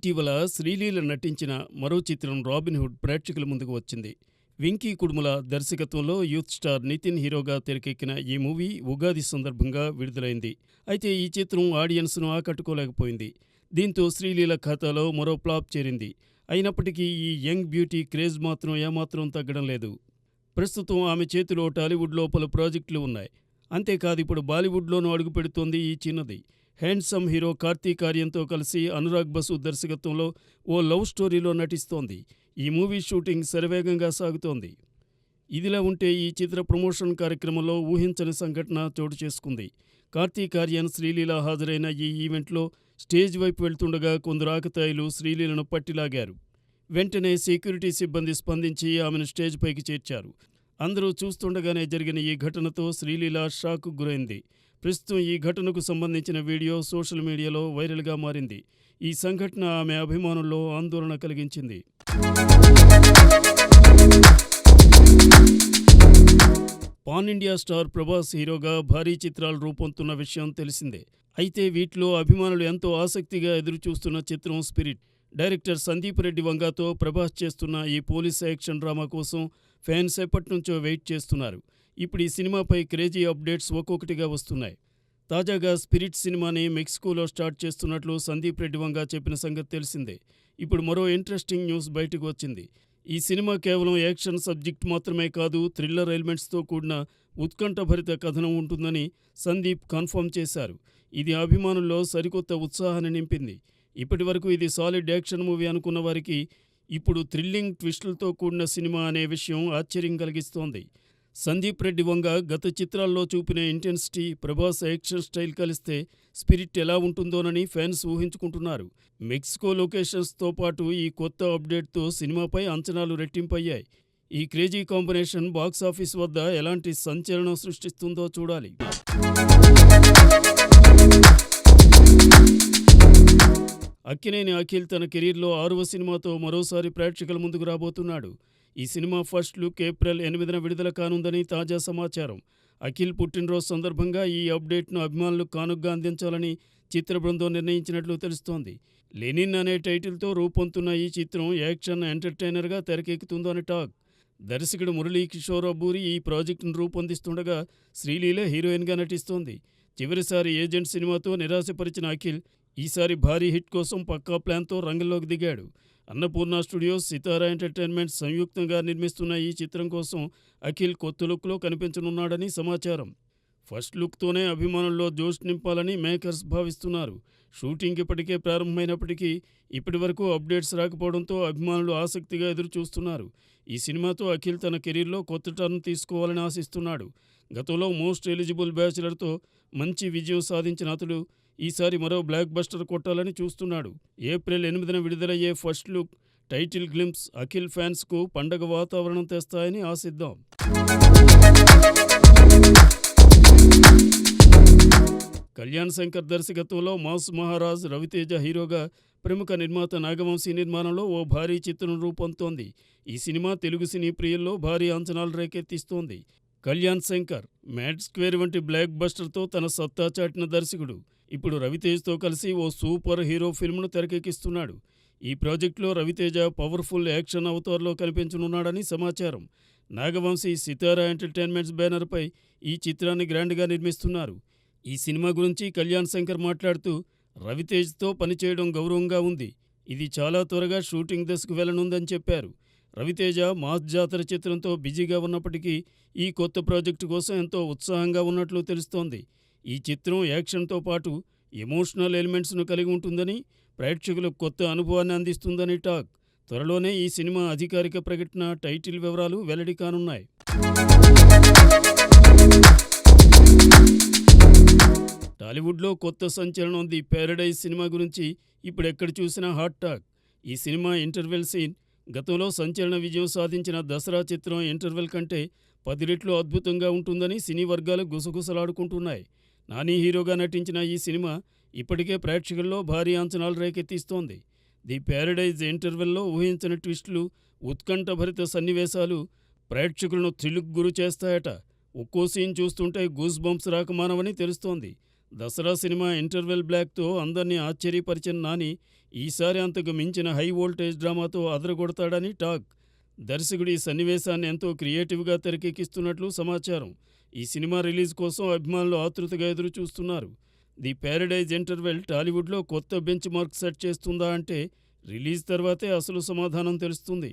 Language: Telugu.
ఇటీవల శ్రీలీల నటించిన మరో చిత్రం 'రాబిన్హుడ్' ప్రేక్షకుల ముందుకు వచ్చింది. వెంకీ కుడుముల దర్శకత్వంలో యూత్ స్టార్ నితిన్ హీరోగా తెరకెక్కిన ఈ మూవీ ఉగాది సందర్భంగా విడుదలైంది. అయితే ఈ చిత్రం ఆడియన్స్ను ఆకట్టుకోలేకపోయింది. దీంతో శ్రీలీల ఖాతాలో మరో ఫ్లాప్ చేరింది. అయినప్పటికీ ఈ యంగ్ బ్యూటీ క్రేజ్ మాత్రం ఏమాత్రం తగ్గడం లేదు. ప్రస్తుతం ఆమె చేతిలో టాలీవుడ్లో పలు ప్రాజెక్టులు ఉన్నాయి. అంతేకాదు ఇప్పుడు బాలీవుడ్లోనూ అడుగుపెడుతోంది ఈ చిన్నది. హ్యాండ్సమ్ హీరో కార్తీక్ ఆర్యన్తో కలిసి అనురాగ్ బసు దర్శకత్వంలో ఓ లవ్ స్టోరీలో నటిస్తోంది. ఈ మూవీ షూటింగ్ శరవేగంగా సాగుతోంది. ఇదిలా ఉంటే ఈ చిత్ర ప్రమోషన్ కార్యక్రమంలో ఊహించని సంఘటన చోటు చేసుకుంది. కార్తీక్ ఆర్యన్, శ్రీలీల హాజరైన ఈ ఈవెంట్లో స్టేజ్ వైపు వెళ్తుండగా కొందరు ఆకతాయిలు శ్రీలీలను పట్టిలాగారు. వెంటనే సెక్యూరిటీ సిబ్బంది స్పందించి ఆమెను స్టేజ్ పైకి చేర్చారు. అందరూ చూస్తుండగానే జరిగిన ఈ ఘటనతో శ్రీలీల షాక్కు గురైంది. ప్రస్తుతం ఈ ఘటనకు సంబంధించిన వీడియో సోషల్ మీడియాలో వైరల్గా మారింది. ఈ సంఘటన ఆమె అభిమానుల్లో ఆందోళన కలిగించింది. పాన్ ఇండియా స్టార్ ప్రభాస్ హీరోగా భారీ చిత్రాలు రూపొందుతున్న విషయం తెలిసిందే. అయితే వీటిలో అభిమానులు ఎంతో ఆసక్తిగా ఎదురుచూస్తున్న చిత్రం 'స్పిరిట్'. డైరెక్టర్ సందీప్ రెడ్డి వంగాతో ప్రభాస్ చేస్తున్న ఈ పోలీస్ యాక్షన్ డ్రామా కోసం ఫ్యాన్స్ ఎప్పటినుంచో వెయిట్ చేస్తున్నారు. ఇప్పుడు ఈ సినిమాపై క్రేజీ అప్డేట్స్ ఒక్కొక్కటిగా వస్తున్నాయి. తాజాగా 'స్పిరిట్' సినిమాని మెక్సికోలో స్టార్ట్ చేస్తున్నట్లు సందీప్ రెడ్డి వంగా చెప్పిన సంగతి తెలిసిందే. ఇప్పుడు మరో ఇంట్రెస్టింగ్ న్యూస్ బయటకు వచ్చింది. ఈ సినిమా కేవలం యాక్షన్ సబ్జెక్ట్ మాత్రమే కాదు, థ్రిల్లర్ ఎలిమెంట్స్తో కూడిన ఉత్కంఠభరిత కథనం ఉంటుందని సందీప్ కన్ఫర్మ్ చేశారు. ఇది అభిమానుల్లో సరికొత్త ఉత్సాహాన్ని నింపింది. ఇప్పటి వరకు ఇది సాలిడ్ యాక్షన్ మూవీ అనుకున్న వారికి ఇప్పుడు థ్రిల్లింగ్ ట్విస్టులతో కూడిన సినిమా అనే విషయం ఆశ్చర్యం కలిగిస్తోంది. సందీప్ రెడ్డి వంగ గత చిత్రాల్లో చూపిన ఇంటెన్సిటీ, ప్రభాస్ యాక్షన్ స్టైల్ కలిస్తే 'స్పిరిట్' ఎలా ఉంటుందోనని ఫ్యాన్స్ ఊహించుకుంటున్నారు. మెక్సికో లొకేషన్స్తో పాటు ఈ కొత్త అప్డేట్తో సినిమాపై అంచనాలు రెట్టింపయ్యాయి. ఈ క్రేజీ కాంబినేషన్ బాక్సాఫీస్ వద్ద ఎలాంటి సంచలనం సృష్టిస్తుందో చూడాలి. అక్కినేని అఖిల్ తన కెరీర్లో 6వ సినిమాతో మరోసారి ప్రేక్షకుల ముందుకు రాబోతున్నాడు. ఈ సినిమా ఫస్ట్ లుక్ ఏప్రిల్ 8న విడుదల కానుందని తాజా సమాచారం. అఖిల్ పుట్టినరోజు సందర్భంగా ఈ అప్డేట్ను అభిమానులకు కానుగ్గా అందించాలని చిత్ర బృందం నిర్ణయించినట్లు తెలుస్తోంది. 'లెనిన్' అనే టైటిల్తో రూపొందుతున్న ఈ చిత్రం యాక్షన్ ఎంటర్టైనర్గా తెరకెక్కుతుందని టాక్. దర్శకుడు మురళీ కిషోర్ అబ్బూరి ఈ ప్రాజెక్టును రూపొందిస్తుండగా శ్రీలీల హీరోయిన్గా నటిస్తోంది. చివరిసారి ఏజెంట్ సినిమాతో నిరాశపరిచిన అఖిల్ ఈసారి భారీ హిట్ కోసం పక్కా ప్లాన్తో రంగంలోకి దిగాడు. అన్నపూర్ణ స్టూడియోస్, సితారా ఎంటర్టైన్మెంట్స్ సంయుక్తంగా నిర్మిస్తున్న ఈ చిత్రం కోసం అఖిల్ కొత్త లుక్లో కనిపించనున్నాడని సమాచారం. ఫస్ట్ లుక్తోనే అభిమానుల్లో జోష్ నింపాలని మేకర్స్ భావిస్తున్నారు. షూటింగ్ ఇప్పటికే ప్రారంభమైనప్పటికీ ఇప్పటి వరకు అప్డేట్స్ రాకపోవడంతో అభిమానులు ఆసక్తిగా ఎదురుచూస్తున్నారు. ఈ సినిమాతో అఖిల్ తన కెరీర్లో కొత్త టర్న్ తీసుకోవాలని ఆశిస్తున్నాడు. గతంలో మోస్ట్ ఎలిజిబుల్ బ్యాచులర్తో మంచి విజయం సాధించిన అతడు ఈసారి మరో బ్లాక్ బస్టర్ కొట్టాలని చూస్తున్నాడు. ఏప్రిల్ 8న విడుదలయ్యే first look, title glimpse Akhil ఫ్యాన్స్కు పండగ వాతావరణం తెస్తాయని ఆశిద్దాం. కళ్యాణ్ శంకర్ దర్శకత్వంలో మాస్ మహారాజ్, రవితేజ హీరోగా ప్రముఖ నిర్మాత నాగవంశీ నిర్మాణంలో ఓ భారీ చిత్రం రూపొందుతోంది. ఈ సినిమా తెలుగు సినీ ప్రియుల్లో భారీ అంచనాలు రేకెత్తిస్తోంది. కళ్యాణ్ శంకర్ మ్యాడ్ స్క్వేర్ వంటి బ్లాక్ బస్టర్తో తన సత్తా చాటిన దర్శకుడు ఇప్పుడు రవితేజ్తో కలిసి ఓ సూపర్ హీరో ఫిల్మ్ను తెరకెక్కిస్తున్నాడు. ఈ ప్రాజెక్టులో రవితేజ పవర్ఫుల్ యాక్షన్ అవతార్లో కనిపించనున్నాడని సమాచారం. నాగవంశీ, సితారా ఎంటర్టైన్మెంట్స్ బ్యానర్పై ఈ చిత్రాన్ని గ్రాండ్గా నిర్మిస్తున్నారు. ఈ సినిమా గురించి కళ్యాణ్ శంకర్ మాట్లాడుతూ, రవితేజ్తో పనిచేయడం గౌరవంగా ఉంది. ఇది చాలా త్వరగా షూటింగ్ దశకు వెళ్లనుందని చెప్పారు. రవితేజ మాస్ జాతర చిత్రంతో బిజీగా ఉన్నప్పటికీ ఈ కొత్త ప్రాజెక్టు కోసం ఎంతో ఉత్సాహంగా ఉన్నట్లు తెలుస్తోంది. ఈ చిత్రం యాక్షన్తో పాటు ఎమోషనల్ ఎలిమెంట్స్ను కలిగి ఉంటుందని, ప్రేక్షకులకు కొత్త అనుభవాన్ని అందిస్తుందని టాక్. త్వరలోనే ఈ సినిమా అధికారిక ప్రకటన, టైటిల్ వివరాలు వెల్లడి కానున్నాయి. టాలీవుడ్లో కొత్త సంచలనం ది ప్యారడైజ్ సినిమా గురించి ఇప్పుడు ఎక్కడ చూసినా హాట్ టాక్. ఈ సినిమా ఇంటర్వెల్ సీన్ గతంలో సంచలన విజయం సాధించిన దసరా చిత్రం ఇంటర్వెల్ కంటే 10 రెట్లు అద్భుతంగా ఉంటుందని సినీ వర్గాలు గుసగుసలాడుకుంటున్నాయి. నాని హీరోగా నటించిన ఈ సినిమా ఇప్పటికే ప్రేక్షకుల్లో భారీ అంచనాలు రేకెత్తిస్తోంది. ది ప్యారడైజ్ ఇంటర్వెల్లో ఊహించని ట్విస్టులు, ఉత్కంఠభరిత సన్నివేశాలు ప్రేక్షకులను థ్రిల్కు గురి చేస్తాయట. ఒక్కో సీన్ చూస్తుంటే గూస్ బంప్స్ రాకమానవని తెలుస్తోంది. దసరా సినిమా 'ఇంటర్వెల్ బ్లాక్'తో అందర్నీ ఆశ్చర్యపరిచిన నాని ఈసారి అంతకు మించిన హై వోల్టేజ్ డ్రామాతో అదరగొడతాడని టాక్. దర్శకుడు ఈ సన్నివేశాన్ని ఎంతో క్రియేటివ్‌గా తెరకెక్కిస్తున్నట్లు సమాచారం. ఈ సినిమా రిలీజ్ కోసం అభిమానులు ఆతృతగా ఎదురు చూస్తున్నారు. 'ది ప్యారడైజ్ ఇంటర్వెల్' టాలీవుడ్‌లో కొత్త బెంచ్ మార్క్ సెట్ చేస్తుందా అంటే రిలీజ్ తర్వాతే అసలు సమాధానం తెలుస్తుంది.